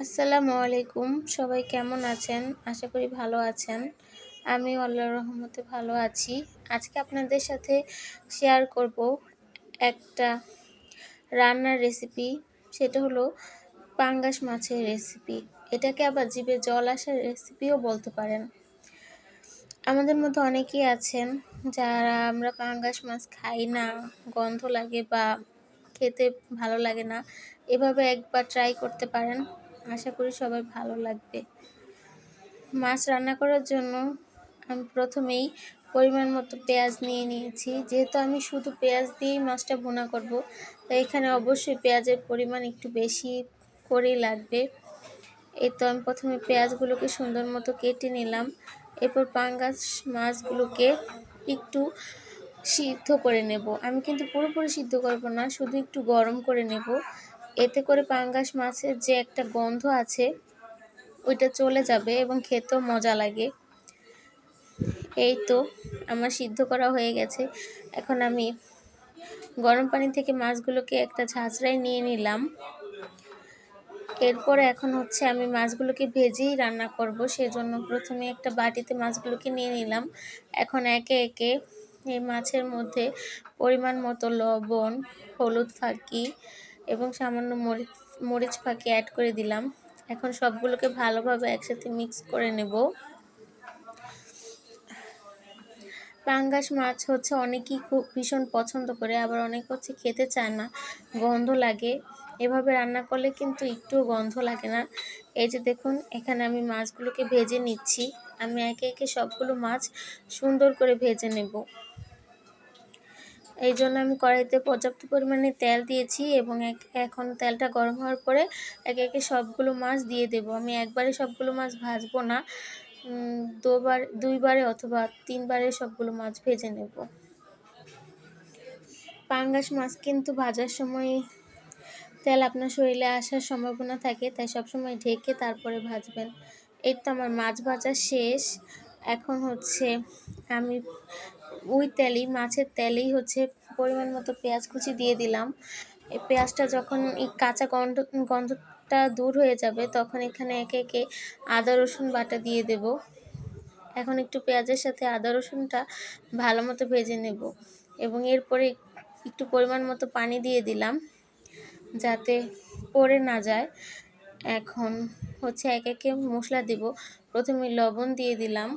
আসসালামু আলাইকুম। সবাই কেমন আছেন? আশা করি ভালো আছেন। আমি আল্লাহর রহমতে ভালো আছি। আজকে আপনাদের সাথে শেয়ার করব একটা রান্নার রেসিপি। সেটা হলো পাঙ্গাস মাছের রেসিপি। এটাকে আবার জিভে জল আসার রেসিপিও বলতে পারেন। আমাদের মধ্যে অনেকেই আছেন যারা আমরা পাঙ্গাস মাছ খাই না, গন্ধ লাগে বা খেতে ভালো লাগে না। এভাবে একবার ট্রাই করতে পারেন। আশা করি সবার ভালো লাগবে। মাছ রান্না করার জন্য আমি প্রথমেই পরিমাণ মতো পেঁয়াজ নিয়ে নিয়েছি। যেহেতু আমি শুধু পেঁয়াজ দিয়েই মাছটা ভুনা করব, তাই এখানে অবশ্যই পেঁয়াজের পরিমাণ একটু বেশি করেই লাগবে। এই তো আমি প্রথমে পেঁয়াজগুলোকে সুন্দর মতো কেটে নিলাম। এরপর পাঙ্গাস মাছগুলোকে একটু সিদ্ধ করে নেব। আমি কিন্তু পুরোপুরি সিদ্ধ করব না, শুধু একটু গরম করে নেব। এতে করে পাঙ্গাস মাছের যে একটা গন্ধ আছে ওইটা চলে যাবে এবং খেতেও মজা লাগে। এই তো আমার সিদ্ধ করা হয়ে গেছে। এখন আমি গরম পানি থেকে মাছগুলোকে একটা ঝাঁঝরায় নিয়ে নিলাম। এরপর এখন হচ্ছে আমি মাছগুলোকে ভেজেই রান্না করব, সেজন্য প্রথমে একটা বাটিতে মাছগুলোকে নিয়ে নিলাম। এখন একে একে এই মাছের মধ্যে পরিমাণ মতো লবণ, হলুদ ফাঁকি এবং সামান্য মরিচ ফাঁকি অ্যাড করে দিলাম। এখন সবগুলোকে ভালোভাবে একসাথে মিক্স করে নেব। পাঙ্গাস মাছ হচ্ছে অনেকেই খুব ভীষণ পছন্দ করে, আবার অনেকে হচ্ছে খেতে চায় না, গন্ধ লাগে। এভাবে রান্না করলে কিন্তু একটুও গন্ধ লাগে না। এই যে দেখুন, এখানে আমি মাছগুলোকে ভেজে নিচ্ছি। আমি একে একে সবগুলো মাছ সুন্দর করে ভেজে নেব। এই জন্য আমি কড়াইতে পর্যাপ্ত পরিমাণে তেল দিয়েছি এবং এখন তেলটা গরম হওয়ার পরে একে একে সবগুলো মাছ দিয়ে দেব। আমি একবারে সবগুলো মাছ ভাজবো না, দুইবারে অথবা তিনবারে সবগুলো মাছ ভেজে নেব। পাঙ্গাস মাছ কিন্তু ভাজার সময় তেল আপনার শরীরে আসার সম্ভাবনা থাকে, তাই সবসময় ঢেকে তারপরে ভাজবেন। এই তো আমার মাছ ভাজা শেষ। এখন হচ্ছে আমি ওই তেলেই, মাছের তেলেই হচ্ছে পরিমাণ মতো পেঁয়াজ কুচি দিয়ে দিলাম। এই পেঁয়াজটা যখন এই কাঁচা গন্ধটা দূর হয়ে যাবে, তখন এখানে একে একে আদা রসুন বাটা দিয়ে দেব। এখন একটু পেঁয়াজের সাথে আদা রসুনটা ভালো মতো ভেজে নেব এবং এরপরে একটু পরিমাণ মতো পানি দিয়ে দিলাম যাতে পড়ে না যায়। এখন হচ্ছে একে একে মশলা দিব। প্রথমে লবণ দিয়ে দিলাম।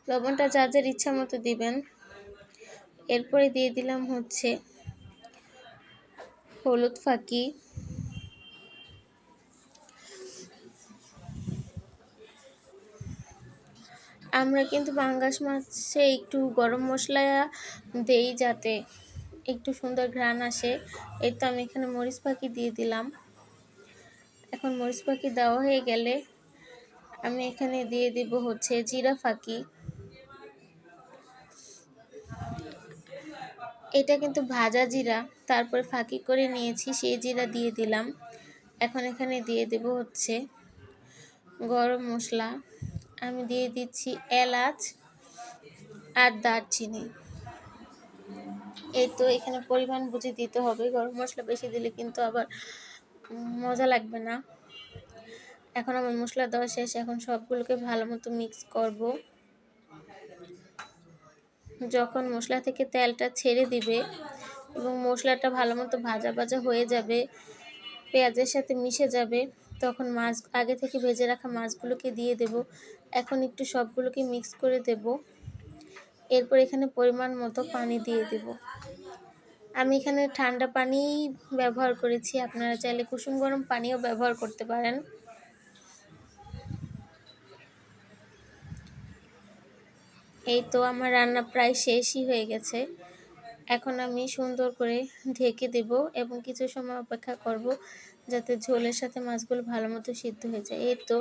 লবণটা যার যার ইচ্ছা মতো দিবেন। এরপরে দিয়ে দিলাম হচ্ছে হলুদ ফাঁকি, আমরা কিন্তু পাঙ্গাস মাছে একটু গরম মশলা দেই যাতে একটু সুন্দর ঘ্রাণ আসে। এই তো আমি এখানে মরিচ ফাঁকি দিয়ে দিলাম। এখন মরিচ ফাঁকি দেওয়া হয়ে গেলে আমি এখানে দিয়ে দিব হচ্ছে জিরা ফাঁকি। এটা কিন্তু ভাজা জিরা, তারপরে ফাঁকি করে নিয়েছি, সেই জিরা দিয়ে দিলাম। এখন এখানে দিয়ে দেব হচ্ছে গরম মশলা। আমি দিয়ে দিচ্ছি এলাচ আর দারচিনি। এই তো এখানে পরিমাণ বুঝে দিতে হবে, গরম মশলা বেশি দিলে কিন্তু আবার মজা লাগবে না। এখন আমার মশলা দেওয়া শেষ। এখন সবগুলোকে ভালো মতো মিক্স করব। যখন মশলা থেকে তেলটা ছেড়ে দিবে এবং মশলাটা ভালো মতো ভাজা ভাজা হয়ে যাবে, পেঁয়াজের সাথে মিশে যাবে, তখন মাছ আগে থেকে ভেজে রাখা মাছগুলোকে দিয়ে দেব। এখন একটু সবগুলোকে মিক্স করে দেব। এরপর এখানে পরিমাণ মতো পানি দিয়ে দেব। আমি এখানে ঠান্ডা পানি ব্যবহার করেছি, আপনারা চাইলে কুসুম গরম পানিও ব্যবহার করতে পারেন। এই তো আমার রান্না প্রায় শেষই হয়ে গেছে। এখন আমি সুন্দর করে ঢেকে দেব এবং কিছু সময় অপেক্ষা করব যাতে ঝোলের সাথে মাছগুলো ভালো মতো সিদ্ধ হয়ে যায়। এই তো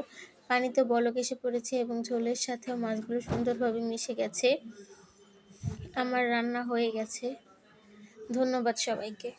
পানিতে বলক এসে পড়েছে এবং ঝোলের সাথেও মাছগুলো সুন্দরভাবে মিশে গেছে। আমার রান্না হয়ে গেছে। ধন্যবাদ সবাইকে।